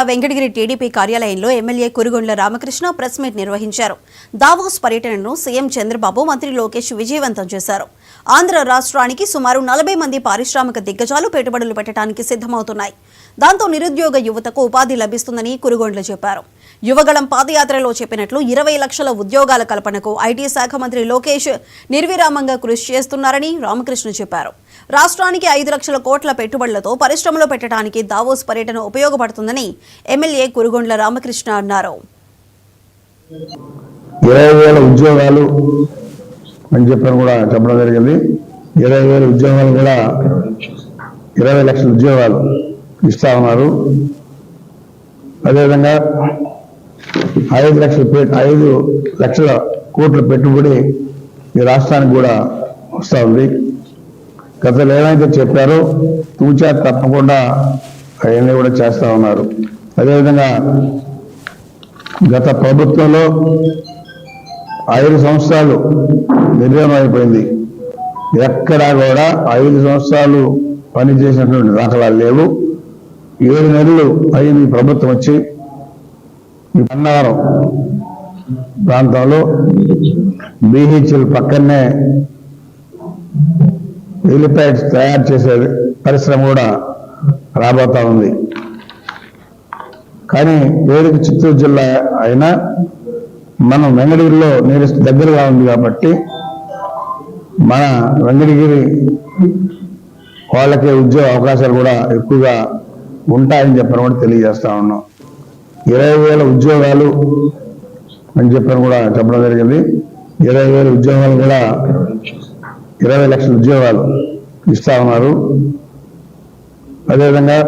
Venkatagiri TDP కార్యాలయంలో MLA Kurugondla Ramakrishna press meet నిర్వహించారు. Davos పర్యటనను సీఎం చంద్రబాబు, మంత్రి లోకేష్ విజయవంతం చేశారు. ఆంధ్ర రాష్ట్రానికి సుమారు 40 మంది పారిశ్రామిక దిగ్గజాలు పెట్టుబడులు పెట్టడానికి సిద్ధమవుతున్నాయి. దాంతో నిరుద్యోగ యువతకు ఉపాధి లభిస్తుందని కురుగొండ్ల చెప్పారు. యువగళం పాదయాత్రలో చెప్పినట్లు 20 లక్షల ఉద్యోగాల కల్పనకు ఐటీ శాఖ మంత్రి లోకేష్ నిర్విరామంగా కృషి చేస్తున్నారని రామకృష్ణ చెప్పారు. రాష్ట్రానికి 5 లక్షల కోట్ల పెట్టుబడులతో పరిశ్రమలు పెట్టడానికి దావోస్ పర్యటన ఉపయోగపడుతుందని ఎమ్మెల్యే కురుగొండ్ల రామకృష్ణ అన్నారు. 20,000 ఉద్యోగాలు అని చెప్పని కూడా చెప్పడం జరిగింది. 20,000 ఉద్యోగాలు కూడా 20 లక్షల ఉద్యోగాలు ఇస్తా ఉన్నారు. అదేవిధంగా 5 లక్షల కోట్ల పెట్టుబడి ఈ రాష్ట్రానికి కూడా వస్తూ ఉంది. గతంలో ఏమైతే చెప్పారో తూచా తప్పకుండా అవన్నీ కూడా చేస్తూ ఉన్నారు. అదేవిధంగా గత ప్రభుత్వంలో 5 సంవత్సరాలు నిర్వహణ అయిపోయింది. ఎక్కడా కూడా 5 సంవత్సరాలు పనిచేసినటువంటి దాఖలాలు లేవు. 7 నెలలు అయింది ప్రభుత్వం వచ్చి. ఈ అన్నవరం ప్రాంతంలో బీహెచ్ఎల్ పక్కనే ఎలిప్యాడ్స్ తయారు చేసే పరిశ్రమ కూడా రాబోతా ఉంది. కానీ పేరుకి చిత్తూరు జిల్లా అయినా మనం వెంకటగిరిలో దగ్గరగా ఉంది కాబట్టి మన వెంకటగిరి వాళ్ళకే ఉద్యోగ అవకాశాలు కూడా ఎక్కువగా ఉంటాయని చెప్పని కూడా తెలియజేస్తా ఉన్నాం. 20,000 ఉద్యోగాలు అని చెప్పని కూడా చెప్పడం జరిగింది. 20,000 ఉద్యోగాలు కూడా 20 లక్షల ఉద్యోగాలు ఇస్తా ఉన్నారు. అదేవిధంగా